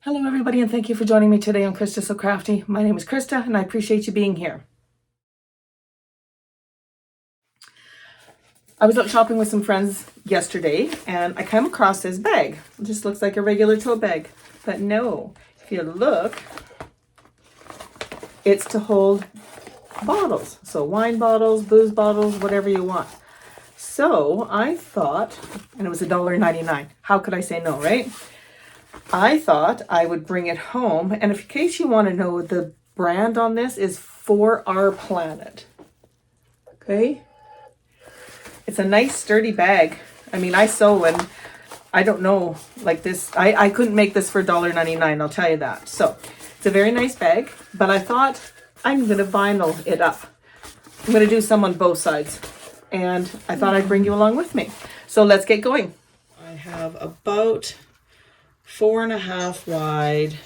Hello everybody, and thank you for joining me today on Krista So Crafty. My name is Krista and I appreciate you being here. I was out shopping with some friends yesterday and I came across this bag. It just looks like a regular tote bag, but no, if you look, it's to hold bottles. So wine bottles, booze bottles, whatever you want. So I thought, and it was $1.99. How could I say no, right? I thought I would bring it home, and in case you want to know, the brand on this is For Our Planet. Okay? It's a nice sturdy bag. I mean, I sew and I don't know, like this, I couldn't make this for $1.99, I'll tell you that. So, it's a very nice bag, but I thought I'm going to vinyl it up. I'm going to do some on both sides, and I thought I'd bring you along with me. So, let's get going. I have about 4.5 wide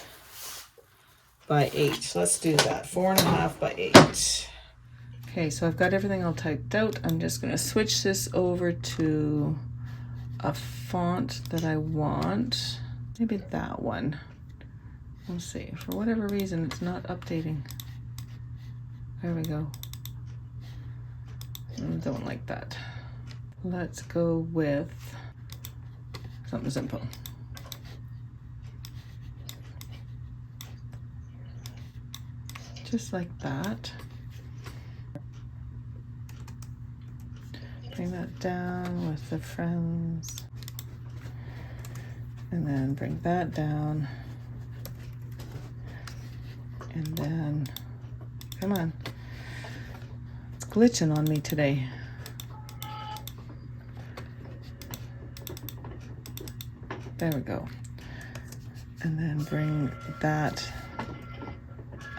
by 8. So let's do that. 4.5 by 8. Okay, so I've got everything all typed out. I'm just going to switch this over to a font that I want. Maybe that one. We'll see. For whatever reason, it's not updating. There we go. I don't like that. Let's go with something simple. Just like that. Bring that down with the friends. And then bring that down. And then, come on. It's glitching on me today. There we go. And then bring that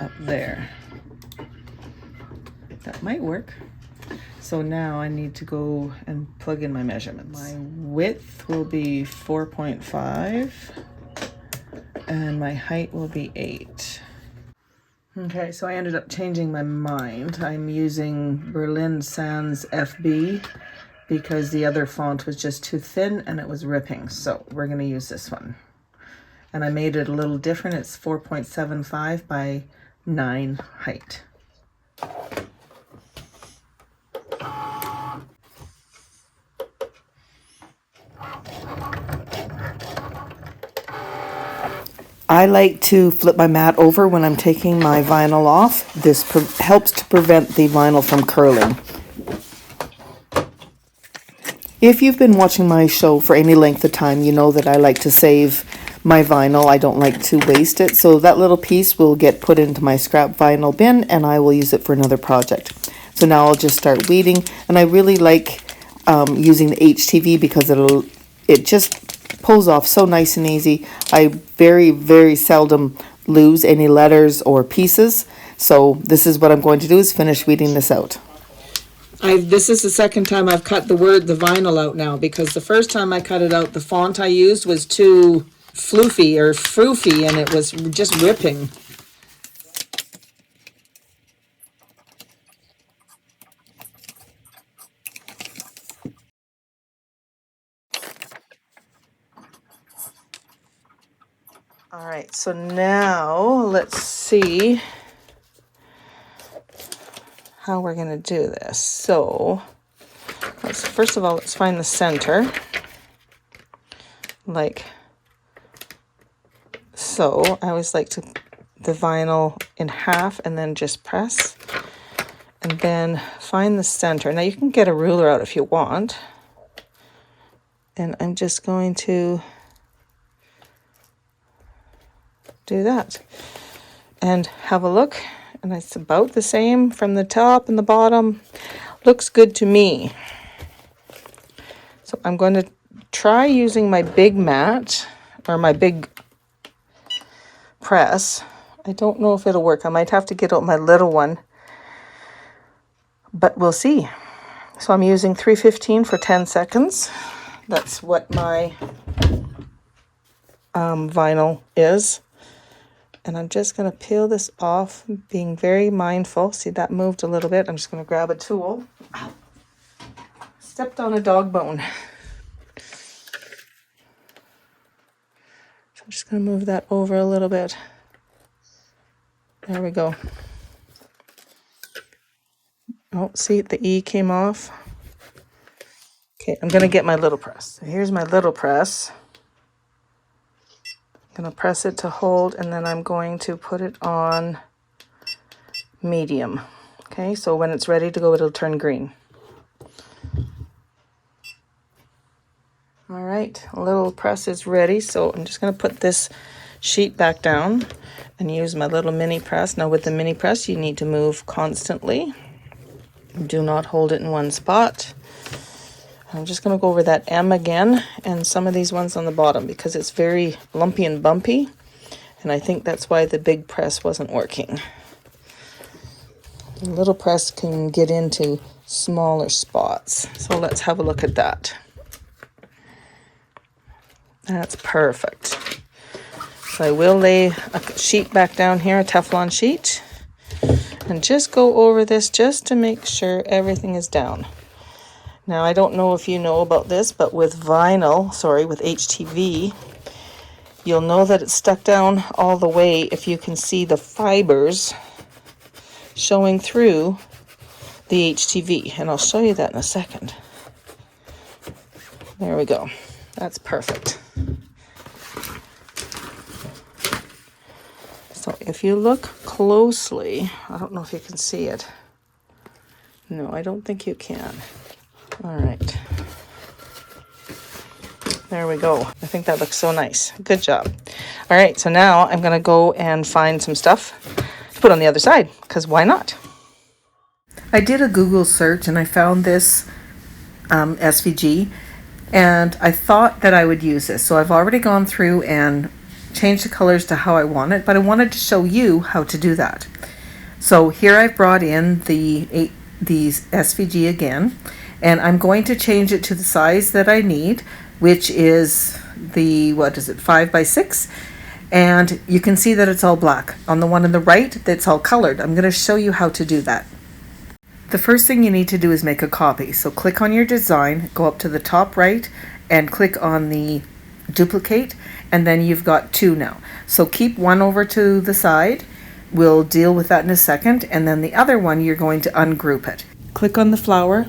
up there. That might work. So now I need to go and plug in my measurements. My width will be 4.5 and my height will be 8. Okay, so I ended up changing my mind. I'm using Berlin Sans FB because the other font was just too thin and it was ripping. So we're going to use this one. And I made it a little different. It's 4.75 by 9 height. I like to flip my mat over when I'm taking my vinyl off. This helps to prevent the vinyl from curling. If you've been watching my show for any length of time, you know that I like to save my vinyl. I don't like to waste it. So that little piece will get put into my scrap vinyl bin and I will use it for another project. So now I'll just start weeding. And I really like using the HTV because it just pulls off so nice and easy. I very, very seldom lose any letters or pieces. So this is what I'm going to do, is finish weeding this out. This is the second time I've cut the vinyl out now, because the first time I cut it out, the font I used was too floofy or froofy and it was just ripping. All right, so now let's see how we're going to do this. So first of all, let's find the center, like so. I always like to the vinyl in half and then just press, and then find the center. Now you can get a ruler out if you want, and I'm just going to do that and have a look, and it's about the same from the top and the bottom. Looks good to me. So I'm going to try using my big mat or my big press. I don't know if it'll work. I might have to get out my little one, but we'll see. So I'm using 315 for 10 seconds. That's what my vinyl is. And I'm just going to peel this off, being very mindful. See, that moved a little bit. I'm just going to grab a tool. Ow. Stepped on a dog bone. So just going to move that over a little bit. There we go. Oh, see, the E came off. Okay, I'm going to get my little press. So here's my little press. I'm going to press it to hold, and then I'm going to put it on medium. Okay, so when it's ready to go, it'll turn green. All right, a little press is ready, so I'm just going to put this sheet back down and use my little mini press. Now with the mini press, you need to move constantly. Do not hold it in one spot. I'm just going to go over that M again and some of these ones on the bottom because it's very lumpy and bumpy, and I think that's why the big press wasn't working. The little press can get into smaller spots, so let's have a look at that. That's perfect. So I will lay a sheet back down here, a Teflon sheet, and just go over this just to make sure everything is down. Now, I don't know if you know about this, but with with HTV, you'll know that it's stuck down all the way if you can see the fibers showing through the HTV. And I'll show you that in a second. There we go. That's perfect. So if you look closely, I don't know if you can see it. No, I don't think you can. All right. There we go. I think that looks so nice. Good job. All right, so now I'm going to go and find some stuff to put on the other side, because why not? I did a Google search and I found this SVG, and I thought that I would use this. So I've already gone through and changed the colors to how I want it, but I wanted to show you how to do that. So here I've brought in these SVG again, and I'm going to change it to the size that I need, which is the, 5 by 6, and you can see that it's all black. On the one on the right, that's all colored. I'm going to show you how to do that. The first thing you need to do is make a copy. So click on your design, go up to the top right, and click on the duplicate, and then you've got 2 now. So keep one over to the side. We'll deal with that in a second, and then the other one you're going to ungroup it. Click on the flower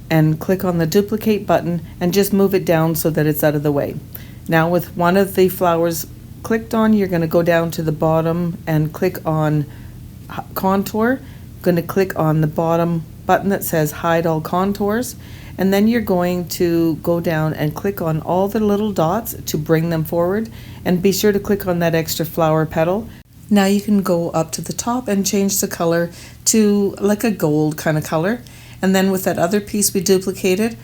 and click on the duplicate button and just move it down so that it's out of the way. Now with one of the flowers clicked on, you're going to go down to the bottom and click on contour. Going to click on the bottom button that says hide all contours, and then you're going to go down and click on all the little dots to bring them forward, and be sure to click on that extra flower petal. Now you can go up to the top and change the color to like a gold kind of color. And then with that other piece we duplicated,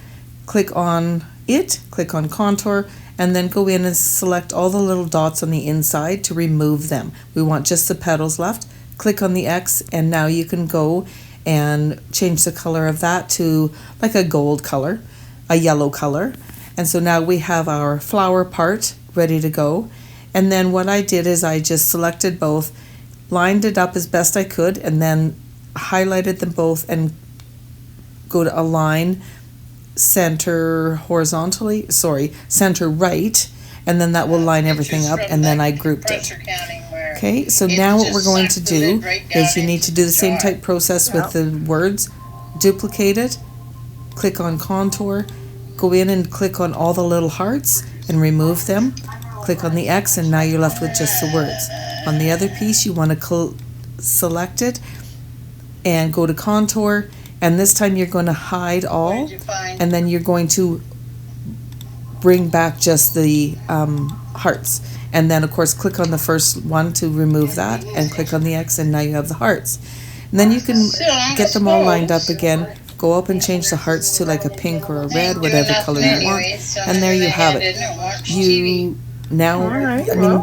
click on it, click on contour, and then go in and select all the little dots on the inside to remove them. We want just the petals left. Click on the X, and now you can go and change the color of that to like a gold color, a yellow color. And so now we have our flower part ready to go. And then what I did is I just selected both, lined it up as best I could, and then highlighted them both and go to align center horizontally, center right, and then that will line everything up, and then I grouped it. Okay, so now what we're going to do is you need to do the same type process with the words. Duplicate it, click on contour, go in and click on all the little hearts and remove them. Click on the X, and now you're left with just the words. On the other piece, you want to select it and go to contour, and this time you're going to hide all, and then you're going to bring back just the hearts. And then of course click on the first one to remove that, and click on the X, and now you have the hearts. And then you can get them all lined up again, go up and change the hearts to like a pink or a red, whatever color you want, and there you have it.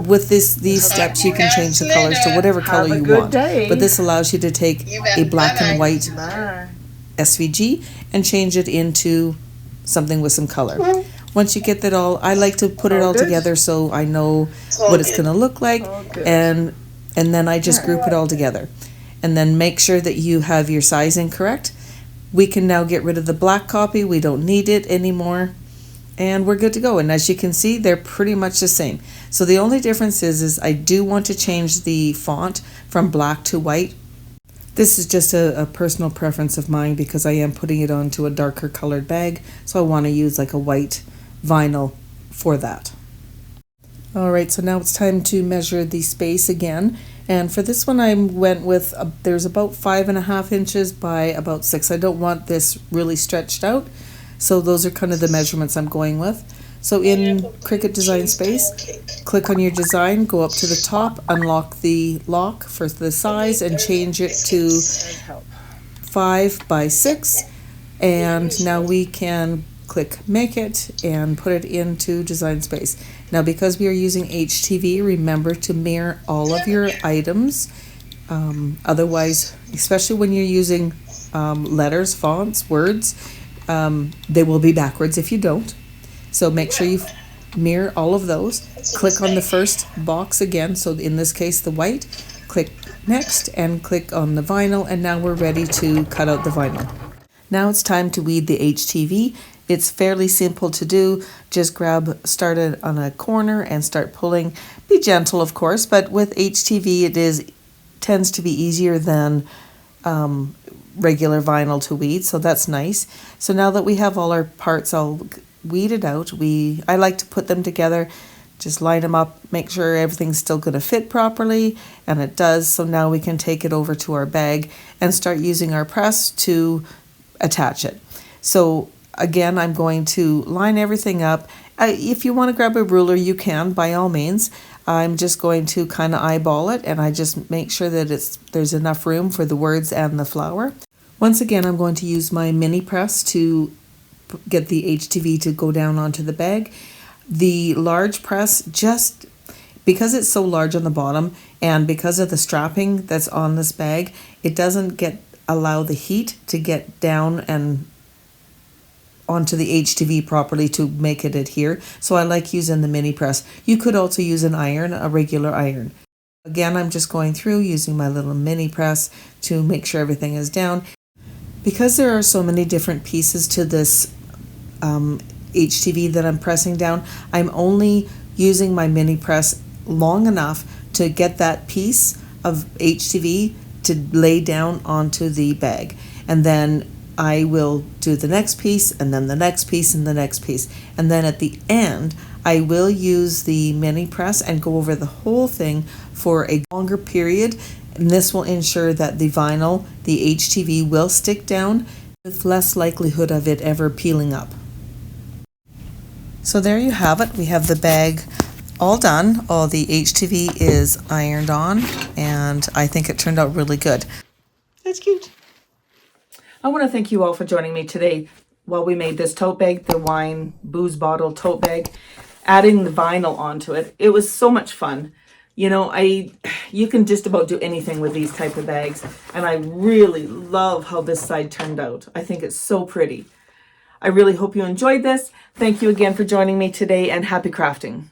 With these steps you can change the colors to whatever color you want. But this allows you to take a black and white SVG and change it into something with some color. Once you get that all, I like to put it all together so I know what it's going to look like, and then I just group it all together. And then make sure that you have your sizing correct. We can now get rid of the black copy. We don't need it anymore. And we're good to go. And as you can see, they're pretty much the same. So the only difference is I do want to change the font from black to white. This is just a personal preference of mine because I am putting it onto a darker colored bag. So I want to use like a white vinyl for that. All right, so now it's time to measure the space again. And for this one, I went with, there's about 5.5 inches by about 6. I don't want this really stretched out. So those are kind of the measurements I'm going with. So in Cricut Design Space, click on your design, go up to the top, unlock the lock for the size and change it to 5 by 6. And now we can click Make It and put it into Design Space. Now because we are using HTV, remember to mirror all of your items. Otherwise, especially when you're using letters, fonts, words, they will be backwards if you don't. So make sure you mirror all of those. Click on the first box again, so in this case the white. Click Next and click on the vinyl, and now we're ready to cut out the vinyl. Now it's time to weed the HTV. It's fairly simple to do. Just start it on a corner and start pulling. Be gentle, of course, but with HTV it tends to be easier than regular vinyl to weed, so that's nice. So now that we have all our parts all weeded out, I like to put them together, just line them up, make sure everything's still going to fit properly, and it does. So now we can take it over to our bag and start using our press to attach it. So again, I'm going to line everything up. If you want to grab a ruler, you can, by all means. I'm just going to kind of eyeball it, and I just make sure that there's enough room for the words and the flower. Once again, I'm going to use my mini press to get the HTV to go down onto the bag. The large press, just because it's so large on the bottom and because of the strapping that's on this bag, it doesn't allow the heat to get down and onto the HTV properly to make it adhere. So I like using the mini press. You could also use an iron, a regular iron. Again, I'm just going through using my little mini press to make sure everything is down. Because there are so many different pieces to this HTV that I'm pressing down, I'm only using my mini press long enough to get that piece of HTV to lay down onto the bag. And then I will do the next piece, and then the next piece, and the next piece. And then at the end, I will use the mini press and go over the whole thing for a longer period. And this will ensure that the vinyl, the HTV, will stick down with less likelihood of it ever peeling up. So there you have it. We have the bag all done. All the HTV is ironed on, and I think it turned out really good. That's cute. I want to thank you all for joining me today while we made this tote bag, the wine booze bottle tote bag, adding the vinyl onto it. It was so much fun. You know, you can just about do anything with these type of bags, and I really love how this side turned out. I think it's so pretty. I really hope you enjoyed this. Thank you again for joining me today, and happy crafting.